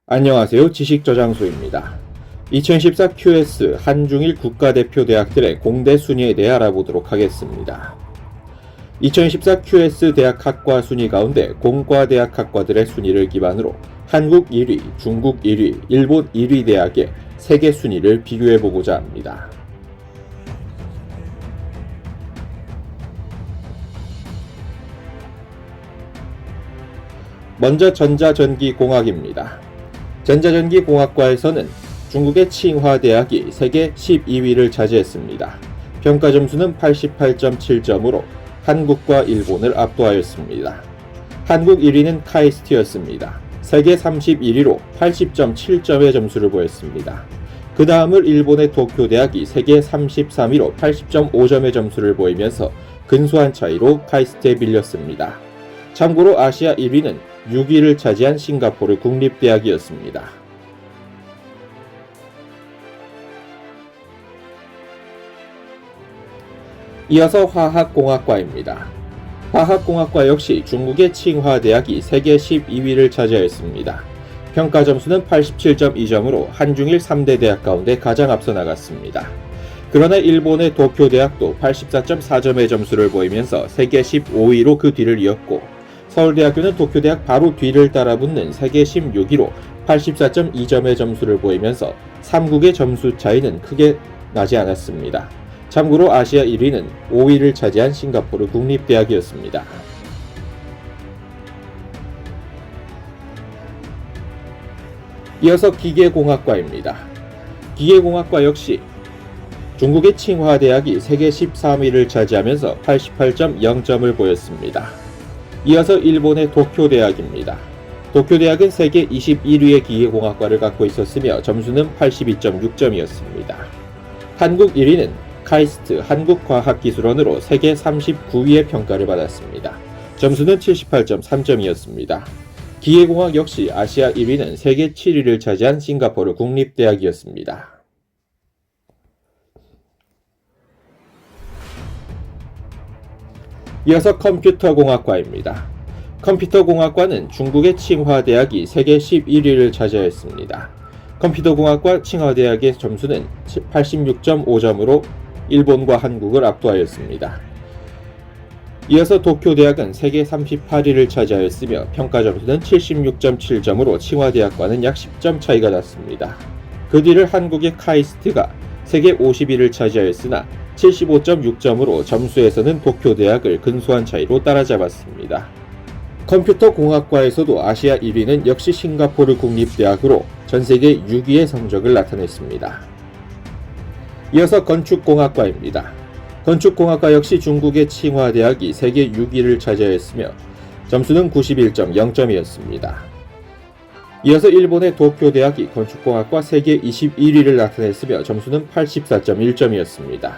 안녕하세요. 지식저장소입니다. 2014 QS 한중일 국가대표 대학들의 공대 순위에 대해 알아보도록 하겠습니다. 2014 QS 대학 학과 순위 가운데 공과대학 학과들의 순위를 기반으로 한국 1위, 중국 1위, 일본 1위 대학의 세계 순위를 비교해보고자 합니다. 먼저 전자전기공학입니다. 전자전기공학과에서는 중국의 칭화대학이 세계 12위를 차지했습니다. 평가 점수는 88.7점으로 한국과 일본을 압도하였습니다. 한국 1위는 카이스트였습니다. 세계 31위로 80.7점의 점수를 보였습니다. 그 다음을 일본의 도쿄대학이 세계 33위로 80.5점의 점수를 보이면서 근소한 차이로 카이스트에 밀렸습니다. 참고로 아시아 1위는 6위를 차지한 싱가포르 국립대학이었습니다. 이어서 화학공학과입니다. 화학공학과 역시 중국의 칭화대학이 세계 12위를 차지하였습니다. 평가 점수는 87.2점으로 한중일 3대 대학 가운데 가장 앞서 나갔습니다. 그러나 일본의 도쿄대학도 84.4점의 점수를 보이면서 세계 15위로 그 뒤를 이었고, 서울대학교는 도쿄대학 바로 뒤를 따라붙는 세계 16위로 84.2점의 점수를 보이면서 3국의 점수 차이는 크게 나지 않았습니다. 참고로 아시아 1위는 5위를 차지한 싱가포르 국립대학이었습니다. 이어서 기계공학과입니다. 기계공학과 역시 중국의 칭화대학이 세계 13위를 차지하면서 88.0점을 보였습니다. 이어서 일본의 도쿄대학입니다. 도쿄대학은 세계 21위의 기계공학과를 갖고 있었으며 점수는 82.6점이었습니다. 한국 1위는 카이스트 한국과학기술원으로 세계 39위의 평가를 받았습니다. 점수는 78.3점이었습니다. 기계공학 역시 아시아 1위는 세계 7위를 차지한 싱가포르 국립대학이었습니다. 이어서 컴퓨터공학과입니다. 컴퓨터공학과는 중국의 칭화대학이 세계 11위를 차지하였습니다. 컴퓨터공학과 칭화대학의 점수는 86.5점으로 일본과 한국을 압도하였습니다. 이어서 도쿄대학은 세계 38위를 차지하였으며 평가 점수는 76.7점으로 칭화대학과는 약 10점 차이가 났습니다. 그 뒤를 한국의 카이스트가 세계 50위를 차지하였으나 75.6점으로 점수에서는 도쿄대학을 근소한 차이로 따라잡았습니다. 컴퓨터공학과에서도 아시아 1위는 역시 싱가포르 국립대학으로 전세계 6위의 성적을 나타냈습니다. 이어서 건축공학과입니다. 건축공학과 역시 중국의 칭화대학이 세계 6위를 차지하였으며 점수는 91.0점이었습니다. 이어서 일본의 도쿄대학이 건축공학과 세계 21위를 나타냈으며 점수는 84.1점이었습니다.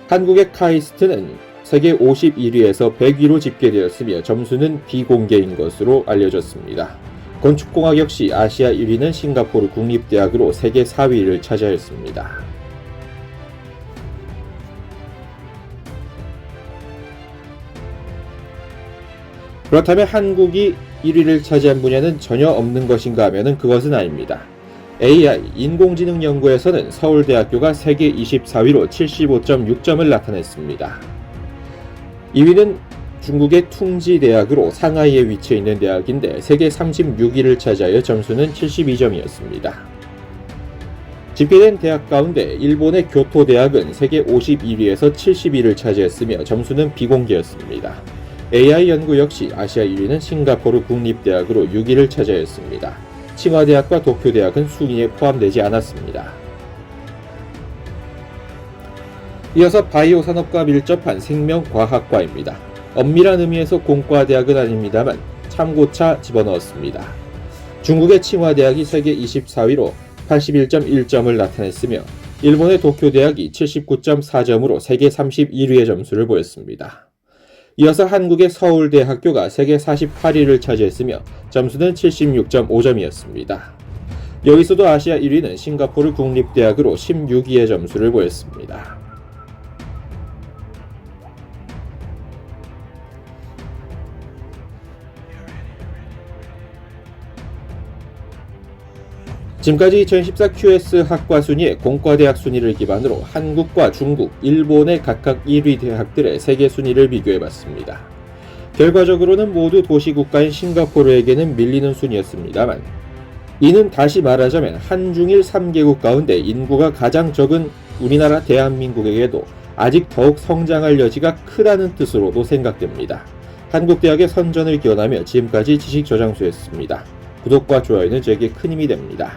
한국의 카이스트는 세계 51위에서 100위로 집계되었으며 점수는 비공개인 것으로 알려졌습니다. 건축공학 역시 아시아 1위는 싱가포르 국립대학으로 세계 4위를 차지하였습니다. 그렇다면 한국이 1위를 차지한 분야는 전혀 없는 것인가 하면 그것은 아닙니다. AI, 인공지능 연구에서는 서울대학교가 세계 24위로 75.6점을 나타냈습니다. 2위는 중국의 퉁지대학으로 상하이에 위치해 있는 대학인데 세계 36위를 차지하여 점수는 72점이었습니다. 집계된 대학 가운데 일본의 교토대학은 세계 51위에서 70위를 차지했으며 점수는 비공개였습니다. AI 연구 역시 아시아 1위는 싱가포르 국립대학으로 6위를 차지하였습니다. 칭화대학과 도쿄대학은 순위에 포함되지 않았습니다. 이어서 바이오 산업과 밀접한 생명과학과입니다. 엄밀한 의미에서 공과대학은 아닙니다만 참고차 집어넣었습니다. 중국의 칭화대학이 세계 24위로 81.1점을 나타냈으며 일본의 도쿄대학이 79.4점으로 세계 31위의 점수를 보였습니다. 이어서 한국의 서울대학교가 세계 48위를 차지했으며 점수는 76.5점이었습니다. 여기서도 아시아 1위는 싱가포르 국립대학으로 16위의 점수를 보였습니다. 지금까지 2014 QS 학과 순위의 공과대학 순위를 기반으로 한국과 중국, 일본의 각각 1위 대학들의 세계 순위를 비교해봤습니다. 결과적으로는 모두 도시국가인 싱가포르에게는 밀리는 순이었습니다만, 이는 다시 말하자면 한중일 3개국 가운데 인구가 가장 적은 우리나라 대한민국에게도 아직 더욱 성장할 여지가 크다는 뜻으로도 생각됩니다. 한국대학의 선전을 기원하며 지금까지 지식저장소였습니다. 구독과 좋아요는 저에게 큰 힘이 됩니다.